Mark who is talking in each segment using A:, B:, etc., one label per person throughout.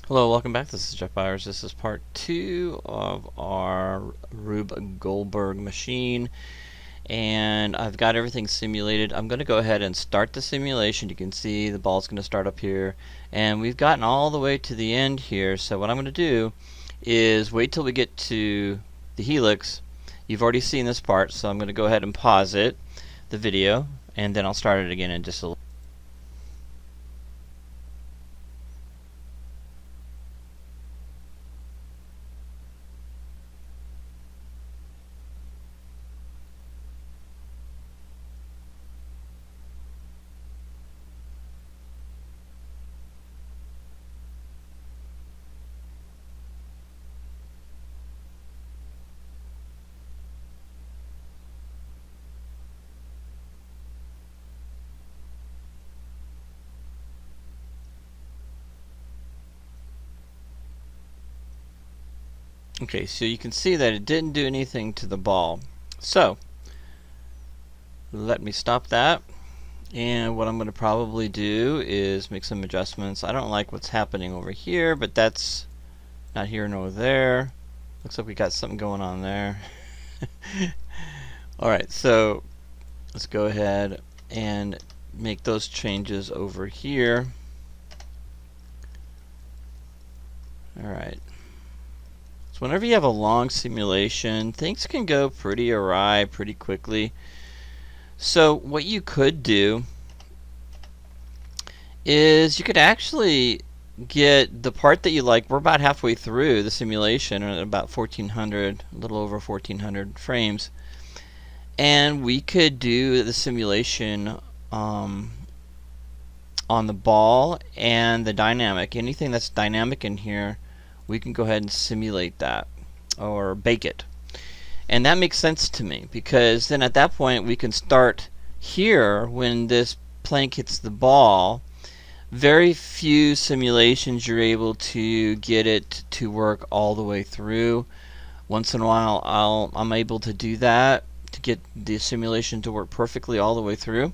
A: Hello, welcome back. This is Jeff Byers. This is part 2 of our Rube Goldberg machine, and I've got everything simulated. I'm going to go ahead and start the simulation. You can see the ball's going to start up here, and we've gotten all the way to the end here. So what I'm going to do is wait till we get to the helix. You've already seen this part, so I'm going to go ahead and pause it, the video, and then I'll start it again in just a little. Okay, so you can see that it didn't do anything to the ball. So let me stop that, and what I'm going to probably do is make some adjustments. I don't like what's happening over here, but that's not here nor there. Looks like we got something going on there. Alright, so let's go ahead and make those changes over here. Alright, so whenever you have a long simulation, things can go pretty awry pretty quickly. So what you could do is you could actually get the part that you like. We're about halfway through the simulation, at about 1400, a little over 1400 frames, and we could do the simulation on the ball and the dynamic. Anything that's dynamic in here, we can go ahead and simulate that or bake it. And that makes sense to me, because then at that point we can start here when this plank hits the ball. Very few simulations you're able to get it to work all the way through. Once in a while I'm able to do that, to get the simulation to work perfectly all the way through.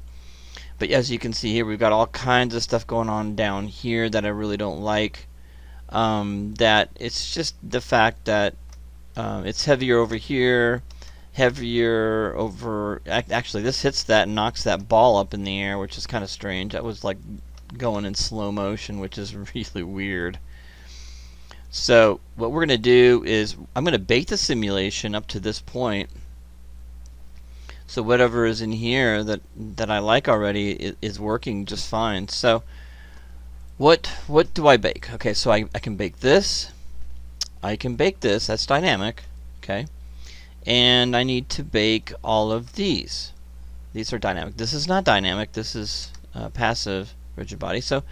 A: But as you can see here, we've got all kinds of stuff going on down here that I really don't like. That it's just the fact that it's heavier over here, heavier over. Actually, this hits that and knocks that ball up in the air, which is kind of strange. That was like going in slow motion, which is really weird. So what we're going to do is I'm going to bake the simulation up to this point. So whatever is in here that I like already is working just fine. So what do I bake? Okay, so I can bake this. I can bake this. That's dynamic. Okay, and I need to bake all of these. These are dynamic. This is not dynamic. This is passive rigid body. So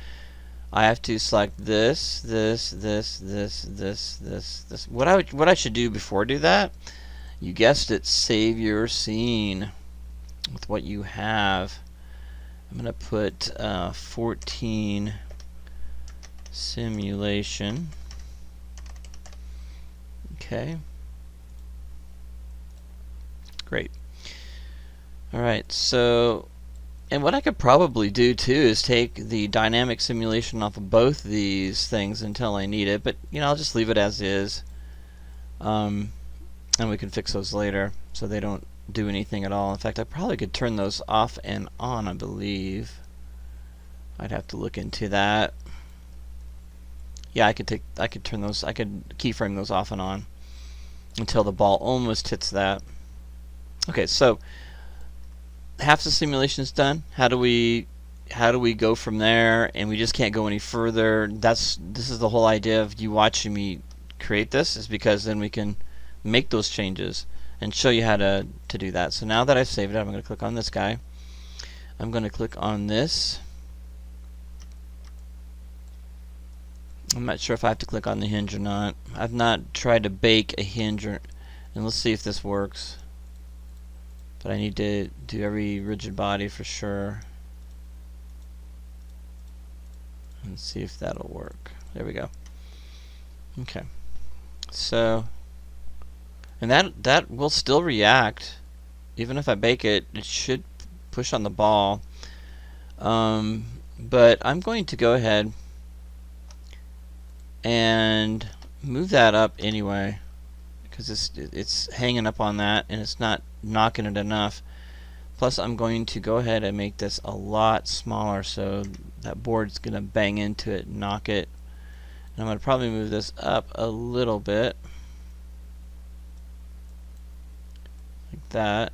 A: I have to select this. What I should do before I do that, you guessed it, save your scene with what you have. I'm gonna put 14 simulation. Okay. Great. Alright, so, and what I could probably do too is take the dynamic simulation off of both these things until I need it, but you know, I'll just leave it as is, and we can fix those later so they don't do anything at all. In fact, I probably could turn those off and on, I believe. I'd have to look into that. Yeah, I could turn those, I could keyframe those off and on until the ball almost hits that. Okay, so half the simulation is done. How do we go from there? And we just can't go any further. This is the whole idea of you watching me create this, is because then we can make those changes and show you how to do that. So now that I've saved it, I'm going to click on this guy. I'm going to click on this. I'm not sure if I have to click on the hinge or not. I've not tried to bake a hinge, and let's see if this works. But I need to do every rigid body for sure. Let's see if that'll work. There we go. Okay. So, and that will still react. Even if I bake it, it should push on the ball. But I'm going to go ahead and move that up anyway, because it's hanging up on that and it's not knocking it enough. Plus I'm going to go ahead and make this a lot smaller so that board's going to bang into it and knock it. And I'm going to probably move this up a little bit like that.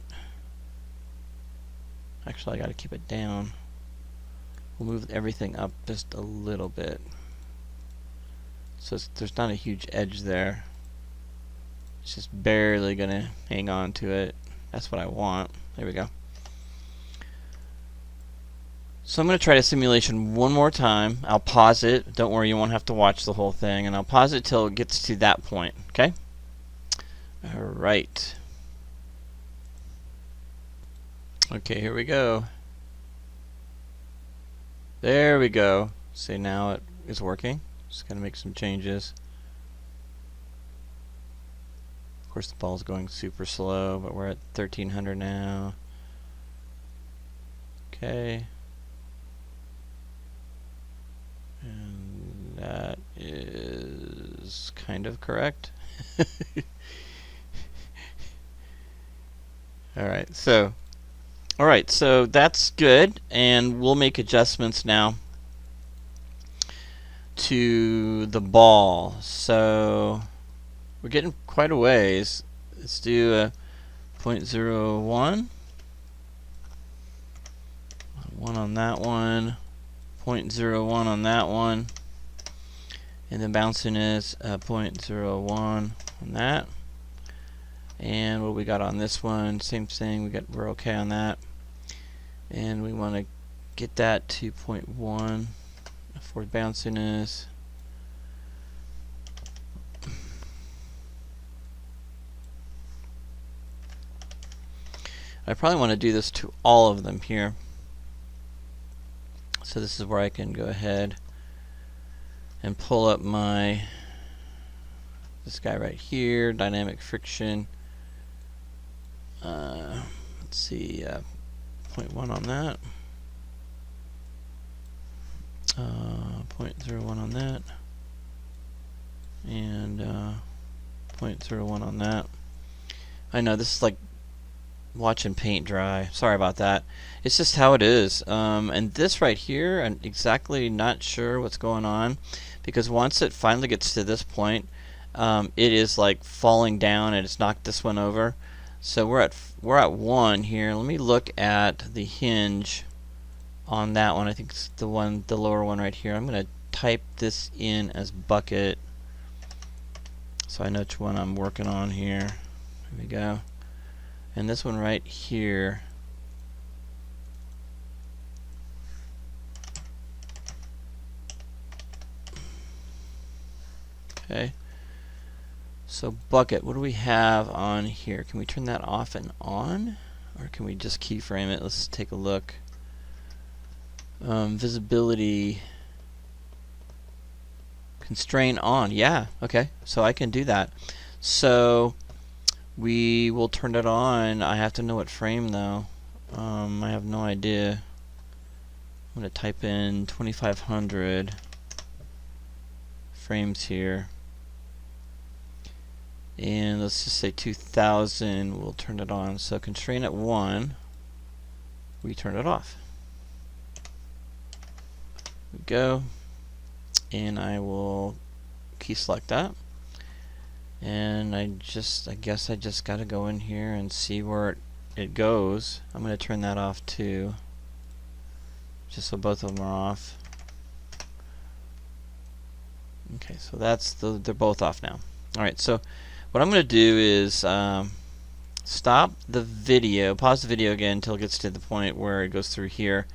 A: Actually, I got to keep it down. We'll move everything up just a little bit so there's not a huge edge there. It's just barely gonna hang on to it. That's what I want. There we go. So I'm going to try the simulation one more time. I'll pause it. Don't worry, you won't have to watch the whole thing. And I'll pause it till it gets to that point. Okay? Alright. Okay, here we go. There we go. See, now it is working. Just going to make some changes. Of course, the ball's going super slow, but we're at 1300 now. Okay. And that is kind of correct. Alright, so that's good, and we'll make adjustments now to the ball. So we're getting quite a ways. Let's do a 0.01. 1 on that one. 0.01 on that one. And the bounciness 0.01 on that. And what we got on this one, same thing, we're okay on that. And we want to get that to 0.1 for bounciness. I probably want to do this to all of them here. So this is where I can go ahead and pull up this guy right here, dynamic friction. Let's see, 0.1 on that, 0.01 on that, and 0.01 on that. I know this is like watching paint dry. Sorry about that. It's just how it is. And this right here, I'm exactly not sure what's going on, because once it finally gets to this point, it is like falling down and it's knocked this one over. So we're at 1 here. Let me look at the hinge on that one. I think it's the lower one right here. I'm going to type this in as bucket so I know which one I'm working on here. There we go. And this one right here, okay. So bucket, what do we have on here? Can we turn that off and on, or can we just keyframe it? Let's take a look. Visibility constrain on. Yeah, okay. So I can do that. So we will turn it on. I have to know what frame though. I have no idea. I'm going to type in 2500 frames here. And let's just say 2000. We'll turn it on. So constrain at 1. We turn it off. There we go. And I will key select that. And I guess I just got to go in here and see where it goes. I'm going to turn that off too, just so both of them are off. Okay, so they're both off now. Alright, so what I'm going to do is stop the video, pause the video again until it gets to the point where it goes through here,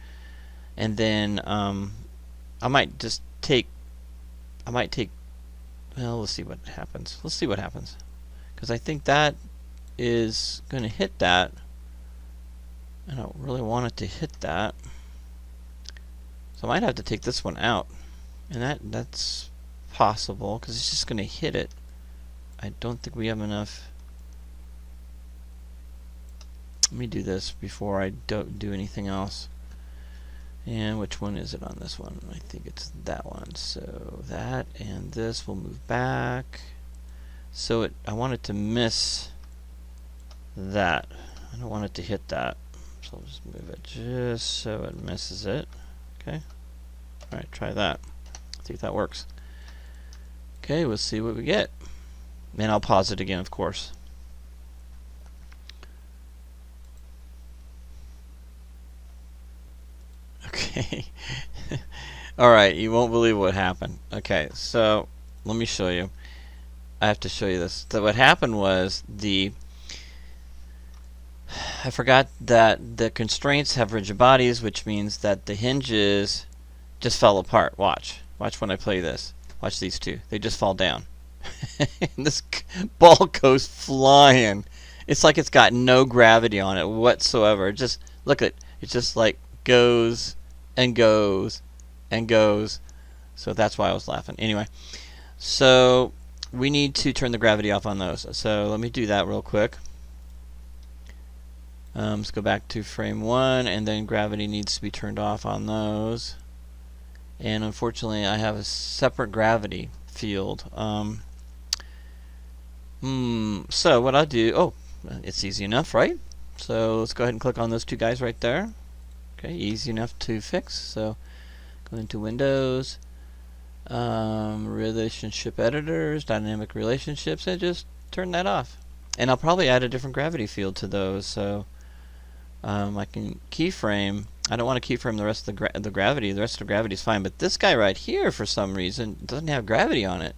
A: and then I might take, well, let's see what happens. Let's see what happens, because I think that is going to hit that. I don't really want it to hit that, so I might have to take this one out, and that's possible because it's just going to hit it. I don't think we have enough. Let me do this before I don't do anything else. And which one is it on this one? I think it's that one. So that and this will move back. So I want it to miss that. I don't want it to hit that. So I'll just move it just so it misses it. Okay. Alright, try that. See if that works. Okay, we'll see what we get. And I'll pause it again, of course. Okay. Alright, you won't believe what happened. Okay, so let me show you. I have to show you this. So what happened was I forgot that the constraints have rigid bodies, which means that the hinges just fell apart. Watch when I play this. Watch these two. They just fall down. And this ball goes flying. It's like it's got no gravity on it whatsoever. Just look at it. It just like goes and goes and goes. So that's why I was laughing. Anyway, so we need to turn the gravity off on those. So let me do that real quick. Let's go back to frame 1, and then gravity needs to be turned off on those. And unfortunately, I have a separate gravity field. So what I'll do, it's easy enough, right? So let's go ahead and click on those two guys right there. Okay, easy enough to fix. So go into Windows, Relationship Editors, Dynamic Relationships, and just turn that off. And I'll probably add a different gravity field to those. So I can keyframe. I don't want to keyframe the rest of the gravity. The rest of the gravity is fine, but this guy right here, for some reason, doesn't have gravity on it.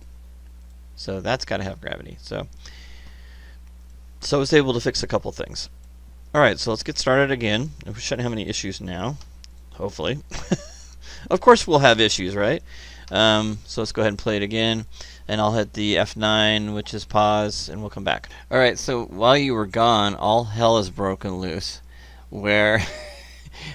A: So that's got to have gravity. So I was able to fix a couple things. Alright, so let's get started again. We shouldn't have any issues now, hopefully. Of course we'll have issues, right? So let's go ahead and play it again, and I'll hit the F9, which is pause, and we'll come back. Alright, so while you were gone, all hell is broken loose, where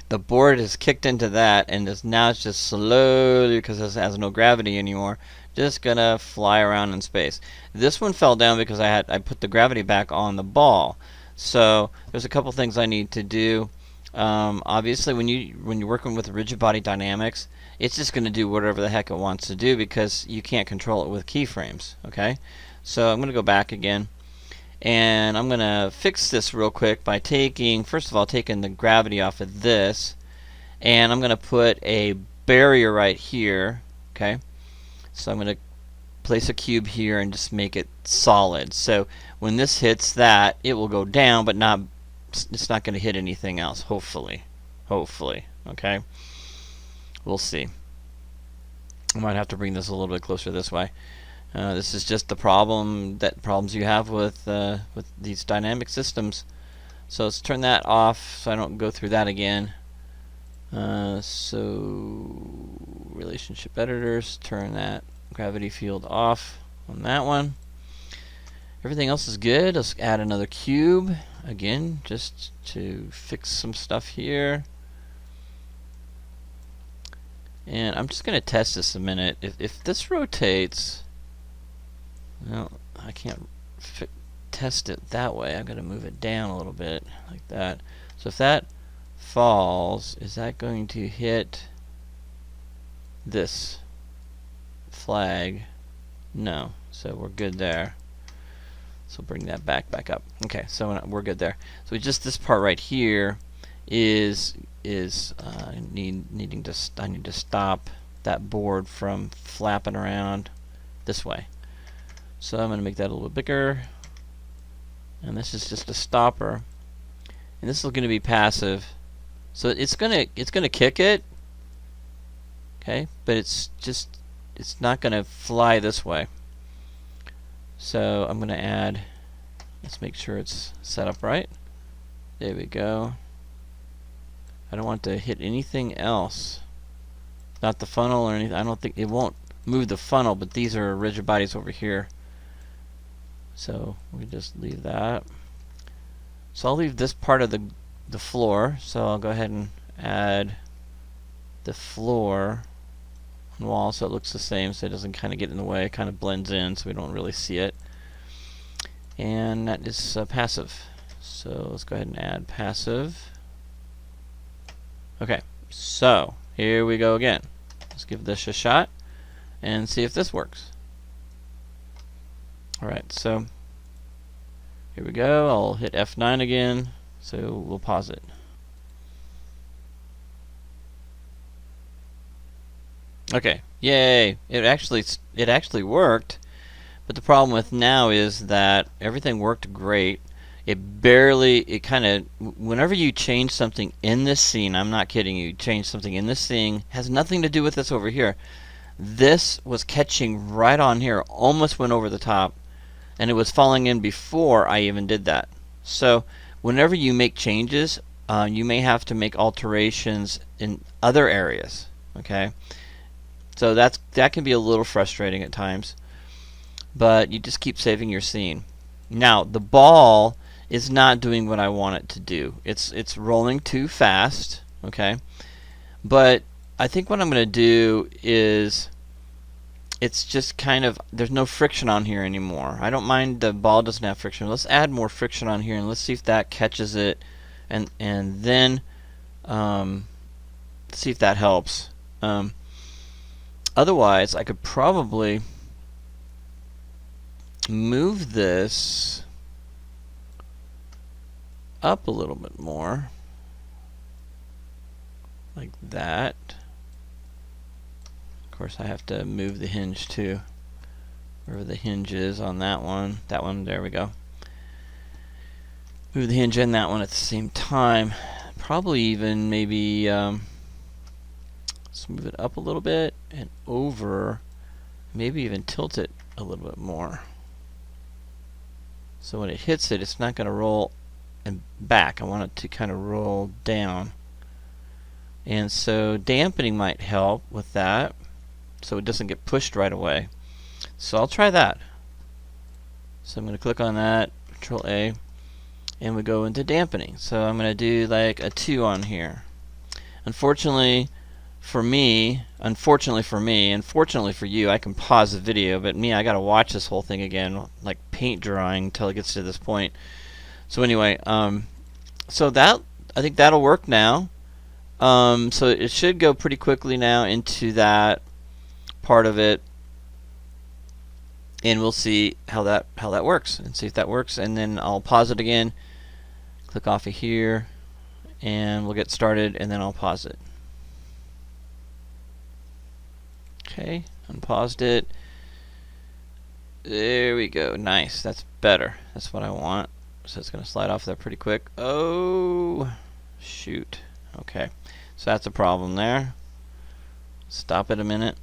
A: the board is kicked into that, and now it's just slowly, because it has no gravity anymore, just gonna fly around in space. This one fell down because I put the gravity back on the ball. So there's a couple things I need to do. Obviously, when you're working with rigid body dynamics, it's just going to do whatever the heck it wants to do because you can't control it with keyframes. Okay, so I'm going to go back again, and I'm going to fix this real quick by first of all taking the gravity off of this, and I'm going to put a barrier right here. Okay, so I'm going to place a cube here and just make it solid. So when this hits that, it will go down, but it's not going to hit anything else. Hopefully. Okay. We'll see. I might have to bring this a little bit closer this way. This is just the problems you have with these dynamic systems. So let's turn that off so I don't go through that again. So relationship editors, turn that gravity field off on that one. Everything else is good. Let's add another cube again just to fix some stuff here. And I'm just going to test this a minute. If this rotates, well, I can't test it that way. I'm going to move it down a little bit like that. So if that falls, is that going to hit this flag? No, so we're good there. So bring that back up. Okay, so we're good there. So just this part right here is I need to stop that board from flapping around this way. So I'm going to make that a little bit bigger, and this is just a stopper, and this is going to be passive. So it's gonna kick it. Okay, but it's not going to fly this way. So I'm going to add, let's make sure it's set up right. There we go. I don't want to hit anything else. Not the funnel or anything. I don't think it won't move the funnel, but these are rigid bodies over here. So we just leave that. So I'll leave this part of the floor. So I'll go ahead and add the floor wall so it looks the same, so it doesn't kind of get in the way. It kind of blends in so we don't really see it. And that is passive. So let's go ahead and add passive. Okay, so Here we go again. Let's give this a shot and see if this works. Alright, so here we go. I'll hit F9 again, so we'll pause it. Okay, yay! It actually worked, but the problem with now is that everything worked great. It kind of, whenever you change something in this scene, I'm not kidding you, change something in this scene, has nothing to do with this over here. This was catching right on here, almost went over the top, and it was falling in before I even did that. So whenever you make changes, you may have to make alterations in other areas, okay? So that can be a little frustrating at times, but you just keep saving your scene. Now the ball is not doing what I want it to do. It's rolling too fast, okay? But I think what I'm going to do is, it's just kind of, there's no friction on here anymore. I don't mind the ball doesn't have friction. Let's add more friction on here and let's see if that catches it, and then see if that helps. Otherwise, I could probably move this up a little bit more, like that. Of course, I have to move the hinge too, wherever the hinge is on that one. That one, there we go. Move the hinge and that one at the same time. Probably even maybe let's move it up a little bit and over. Maybe even tilt it a little bit more. So when it hits it, it's not going to roll and back. I want it to kind of roll down. And so dampening might help with that, so it doesn't get pushed right away. So I'll try that. So I'm going to click on that, Control A, and we go into dampening. So I'm going to do like a 2 on here. Unfortunately for me, and fortunately for you, I can pause the video, but me, I got to watch this whole thing again, like paint drawing until it gets to this point. So anyway, so that, I think that'll work now. So it should go pretty quickly now into that part of it, and we'll see how that works, and see if that works, and then I'll pause it again, click off of here, and we'll get started, and then I'll pause it. Okay, unpaused it. There we go. Nice. That's better. That's what I want. So it's going to slide off there pretty quick. Oh, shoot. Okay, so that's a problem there. Stop it a minute.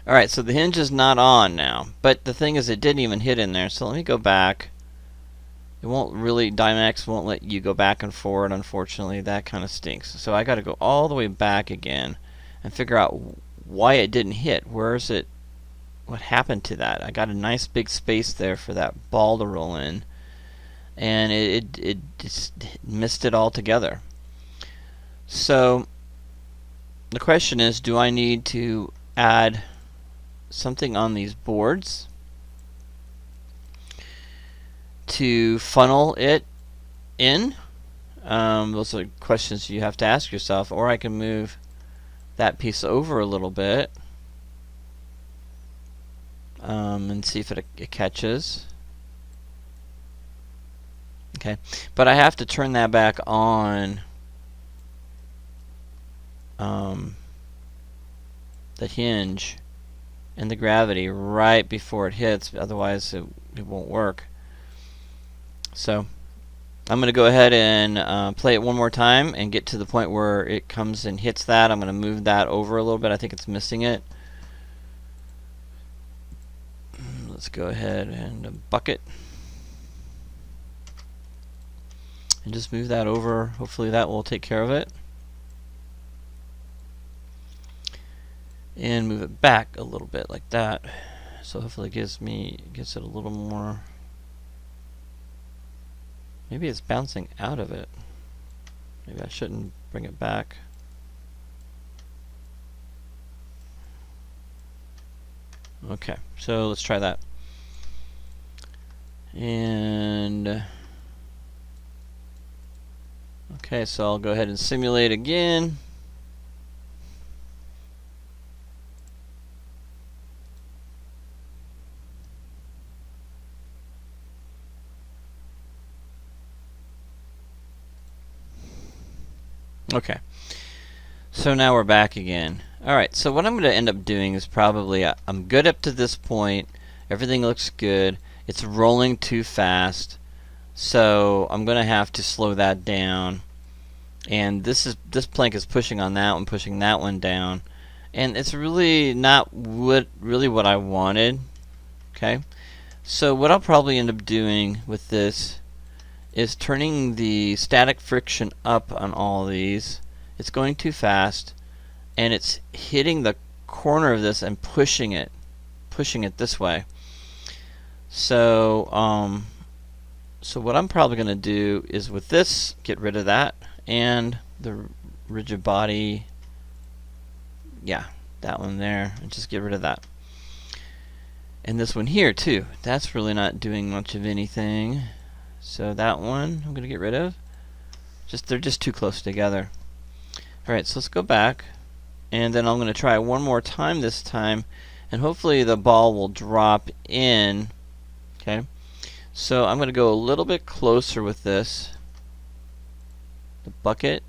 A: Alright, so the hinge is not on now, but the thing is it didn't even hit in there, so let me go back. It won't really, Dymax won't let you go back and forward, unfortunately. That kind of stinks. So I got to go all the way back again and figure out why it didn't hit. Where is it? What happened to that? I got a nice big space there for that ball to roll in, and it just missed it altogether. So the question is, do I need to add something on these boards to funnel it in? Those are questions you have to ask yourself. Or I can move that piece over a little bit and see if it catches. Okay, but I have to turn that back on, the hinge and the gravity right before it hits, otherwise it won't work. So I'm going to go ahead and play it one more time and get to the point where it comes and hits that. I'm going to move that over a little bit. I think it's missing it. Let's go ahead and bucket and just move that over. Hopefully that will take care of it. And move it back a little bit like that. So hopefully it gets it a little more. Maybe it's bouncing out of it. Maybe I shouldn't bring it back. Okay, so let's try that. And Okay, so I'll go ahead and simulate again. Okay, so now we're back again. Alright, so what I'm going to end up doing is probably, I'm good up to this point, everything looks good, it's rolling too fast, so I'm going to have to slow that down. And this plank is pushing on that one, pushing that one down, and it's really not what I wanted. Okay, so what I'll probably end up doing with this is turning the static friction up on all of these. It's going too fast, and it's hitting the corner of this and pushing it this way. So so what I'm probably going to do is with this, get rid of that, and the rigid body, yeah, that one there, and just get rid of that. And this one here too, that's really not doing much of anything, so that one I'm going to get rid of. They're just too close together. Alright, so let's go back, and then I'm going to try one more time this time, and hopefully the ball will drop in. Okay, so I'm going to go a little bit closer with this, the bucket,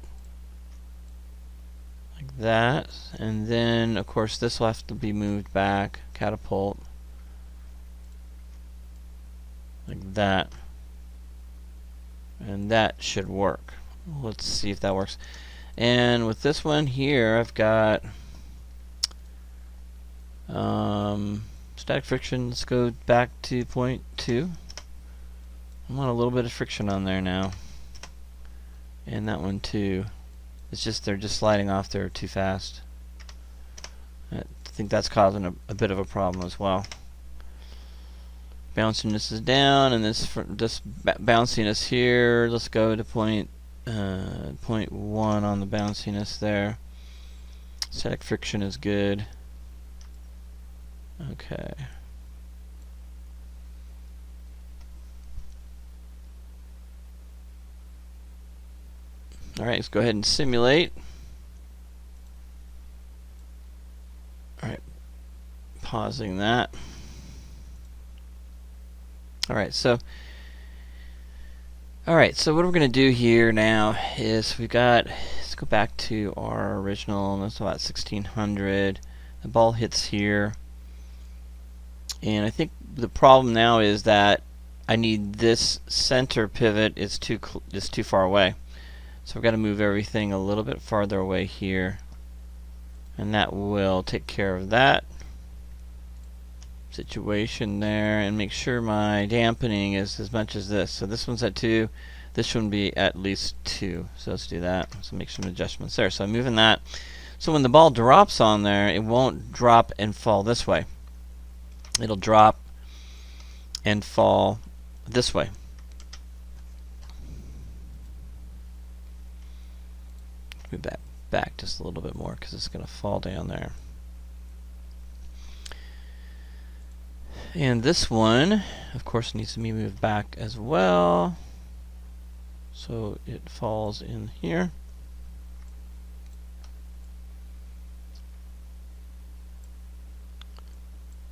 A: like that, and then of course this will have to be moved back, catapult, like that, and that should work. Let's see if that works. And with this one here, I've got static friction. Let's go back to 0.2. I want a little bit of friction on there now, and that one too. It's just they're just sliding off there too fast. I think that's causing a bit of a problem as well. Bounciness is down, and this bounciness here. Let's go to 0.1 on the bounciness there. Static friction is good. Okay. Alright, let's go ahead and simulate. Alright, pausing that. Alright, so what we're going to do here now is let's go back to our original, that's about 1600. The ball hits here, and I think the problem now is that I need this center pivot is too far away. So we've got to move everything a little bit farther away here, and that will take care of that situation there, and make sure my dampening is as much as this. So this one's at 2, this should be at least 2. So let's do that. So make some adjustments there. So I'm moving that. So when the ball drops on there, it won't drop and fall this way. It'll drop and fall this way. Move that back just a little bit more because it's going to fall down there. And this one, of course, needs to be moved back as well, so it falls in here.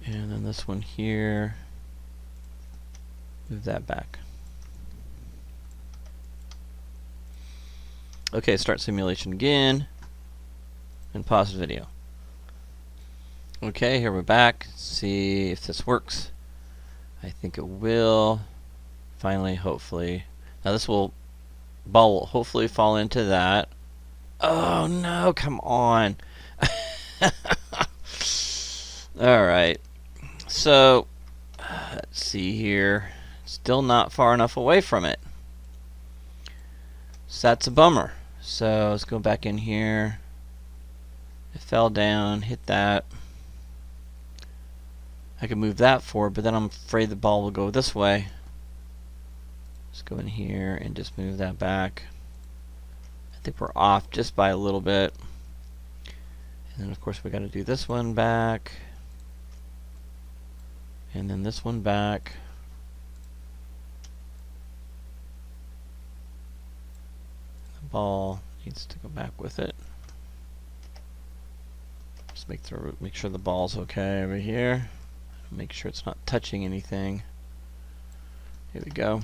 A: And then this one here, move that back. Okay, start simulation again, and pause the video. Okay, here we're back. Let's see if this works. I think it will. Finally, hopefully. Now this ball will hopefully fall into that. Oh no, come on. Alright. So, let's see here. Still not far enough away from it. So that's a bummer. So let's go back in here. It fell down, hit that. I could move that forward, but then I'm afraid the ball will go this way. Let's go in here and just move that back. I think we're off just by a little bit. And then of course we got to do this one back. And then this one back. The Ball needs to go back with it. Just make sure the ball's okay over here. Make sure it's not touching anything. Here we go.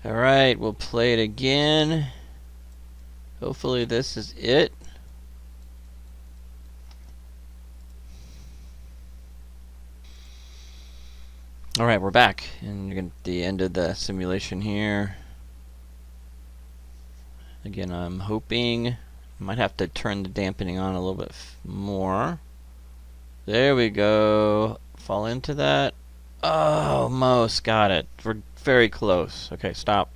A: Alright, we'll play it again. Hopefully this is it. Alright, we're back. And you're at the end of the simulation here. Again, I'm hoping I might have to turn the dampening on a little bit more. There we go. Fall into that. Oh, almost got it. We're very close. Okay, stop.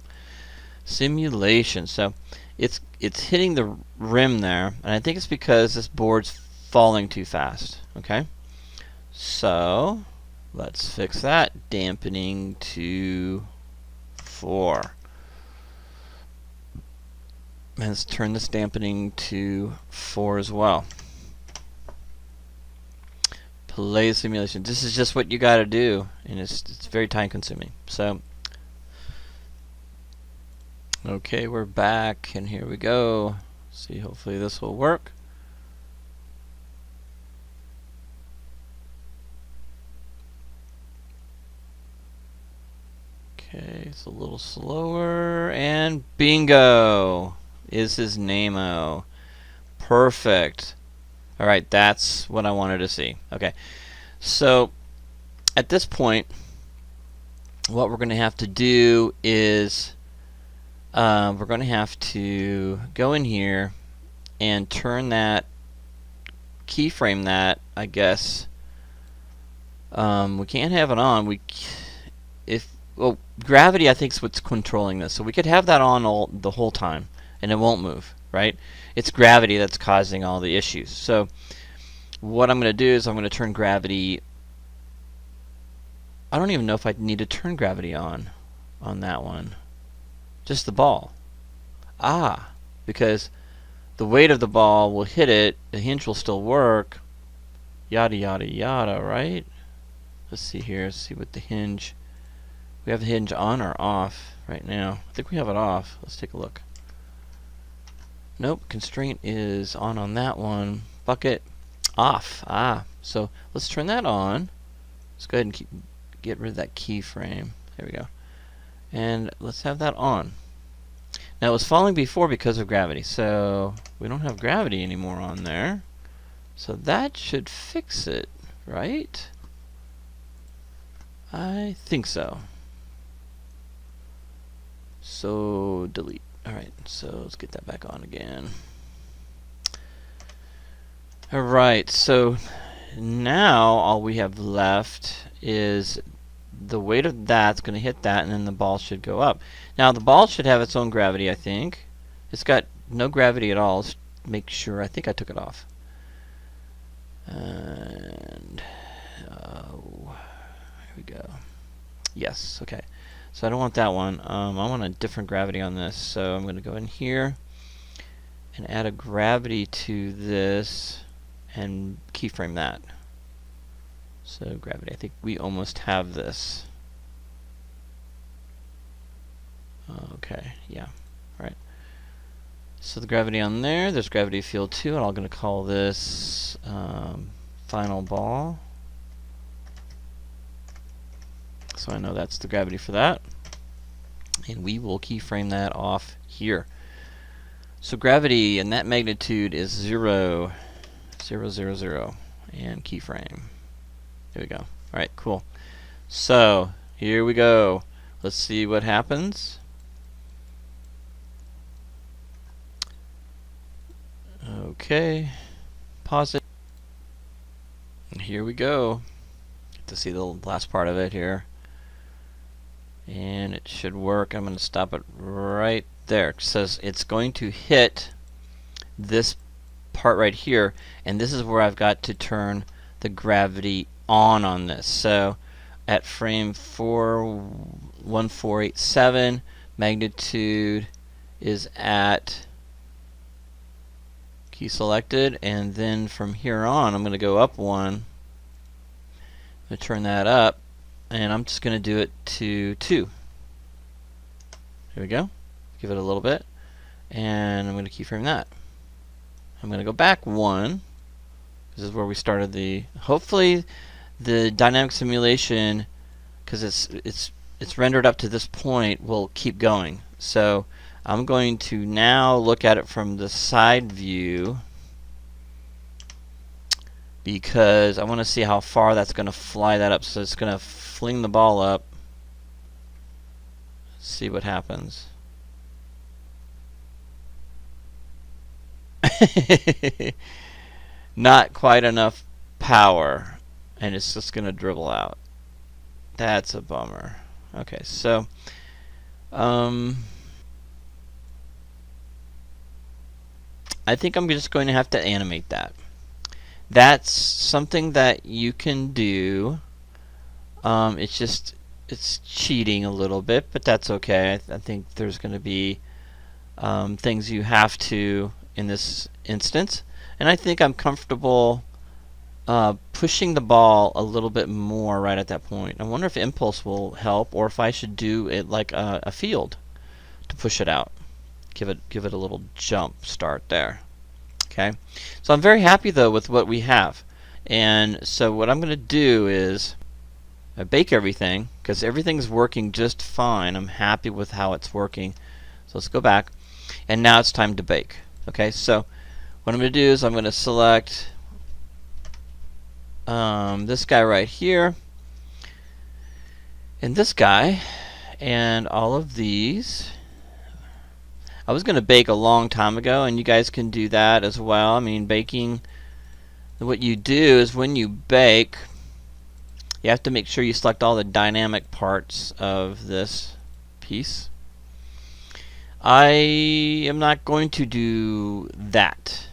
A: Simulation. So it's hitting the rim there, and I think it's because this board's falling too fast. Okay, so let's fix that. Dampening to 4. And let's turn this dampening to 4 as well. Play the simulation. This is just what you got to do, and it's very time consuming. So okay, we're back, and here we go. See, hopefully this will work. Okay, it's a little slower, and bingo is his name-o. Perfect. Alright, that's what I wanted to see. Okay, so at this point, what we're going to have to do is we're going to have to go in here and turn that, keyframe that, I guess. We can't have it on. Well, gravity I think is what's controlling this. So we could have that on the whole time, and it won't move, right? It's gravity that's causing all the issues. So what I'm going to do is I'm going to turn gravity. I don't even know if I need to turn gravity on that one. Just the ball. Because the weight of the ball will hit it, the hinge will still work, yada yada yada, right? Let's see here, let's see what the hinge, we have the hinge on or off right now. I think we have it off. Let's take a look. Nope, constraint is on that one. Bucket, off. So let's turn that on. Let's go ahead and get rid of that keyframe. There we go. And let's have that on. Now it was falling before because of gravity, so we don't have gravity anymore on there. So that should fix it, right? I think so. So delete. Alright, so let's get that back on again. Alright, so now all we have left is the weight of that's going to hit that, and then the ball should go up. Now the ball should have its own gravity, I think. It's got no gravity at all. Let's make sure. I think I took it off. And here we go. Yes, okay. So I don't want that one. I want a different gravity on this. So I'm going to go in here and add a gravity to this and keyframe that. So gravity, I think we almost have this. Okay, yeah, right. So the gravity on there, there's gravity field 2, and I'm going to call this final ball. So I know that's the gravity for that. And we will keyframe that off here. So gravity and that magnitude is 0, 0, 0, 0, and keyframe. There we go. Alright, cool. So, here we go. Let's see what happens. Okay. Pause it. And here we go. Get to see the last part of it here. And it should work. I'm going to stop it right there. It says it's going to hit this part right here, and this is where I've got to turn the gravity on this. So at frame 41487, magnitude is at key selected, and then from here on I'm going to go up one. I'm going to turn that up, and I'm just going to do it to 2. Here we go. Give it a little bit, and I'm going to keyframe that. I'm going to go back one. This is where we started the. Hopefully, the dynamic simulation, because it's rendered up to this point, will keep going. So I'm going to now look at it from the side view, because I want to see how far that's going to fly that up. So it's going to fling the ball up. See what happens. Not quite enough power, and it's just going to dribble out. That's a bummer. Okay, so I think I'm just going to have to animate that. That's something that you can do. It's cheating a little bit, but that's okay. I think there's going to be things you have to in this instance, and I think I'm comfortable pushing the ball a little bit more right at that point. I wonder if impulse will help, or if I should do it like a field to push it out. Give it a little jump start there. Okay, so I'm very happy though with what we have, and so what I'm going to do is I bake everything, because everything's working just fine. I'm happy with how it's working. So let's go back, and now it's time to bake. Okay, so what I'm going to do is I'm going to select this guy right here, and this guy, and all of these. I was going to bake a long time ago, and you guys can do that as well. I mean, baking, what you do is when you bake, you have to make sure you select all the dynamic parts of this piece. I am not going to do that.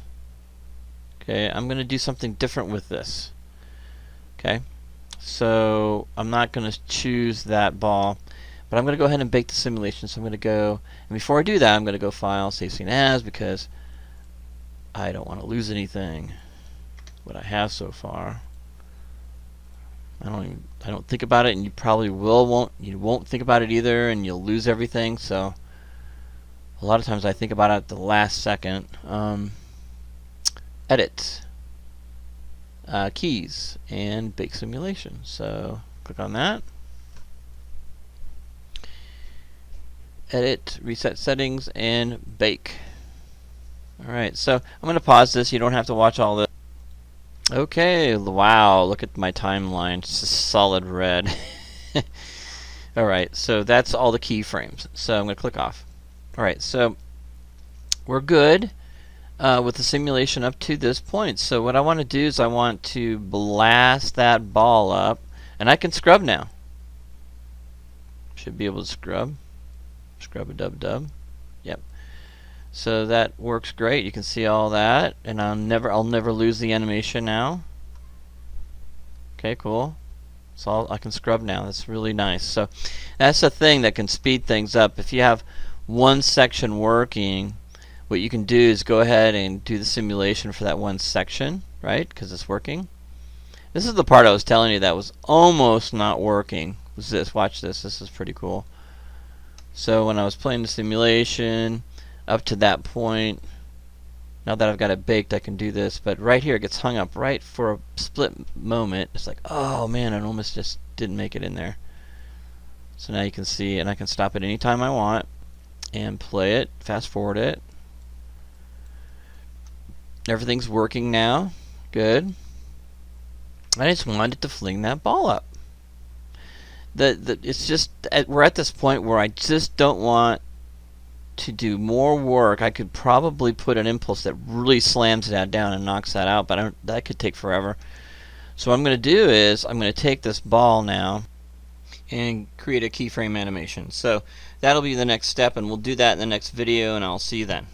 A: Okay, I'm going to do something different with this. Okay, so I'm not going to choose that ball, but I'm going to go ahead and bake the simulation. So I'm going to go, and before I do that, I'm going to go File, Save Scene As, because I don't want to lose anything what I have so far. I don't think about it, and you probably won't think about it either, and you'll lose everything. So a lot of times I think about it at the last second. Edit, keys, and bake simulation. So click on that. Edit, reset settings, and bake. Alright, so I'm going to pause this. You don't have to watch all this. Okay, wow, look at my timeline. It's a solid red. Alright, so that's all the keyframes. So I'm going to click off. Alright, so we're good with the simulation up to this point. So what I want to do is I want to blast that ball up, and I can scrub now. Should be able to scrub. Scrub a dub. Yep. So that works great. You can see all that, and I'll never lose the animation now. Okay, cool. So I can scrub now. That's really nice. So that's the thing that can speed things up. If you have one section working, what you can do is go ahead and do the simulation for that one section, right? Because it's working. This is the part I was telling you that was almost not working. Was this? Watch this. This is pretty cool. So when I was playing the simulation up to that point, now that I've got it baked, I can do this, but right here it gets hung up right for a split moment. It's like, oh man, I almost just didn't make it in there. So now you can see, and I can stop it anytime I want and play it, fast forward it. Everything's working now. Good. I just wanted to fling that ball up. It's just, we're at this point where I just don't want to do more work. I could probably put an impulse that really slams that down and knocks that out, but that could take forever. So what I'm going to do is I'm going to take this ball now and create a keyframe animation. So that'll be the next step, and we'll do that in the next video, and I'll see you then.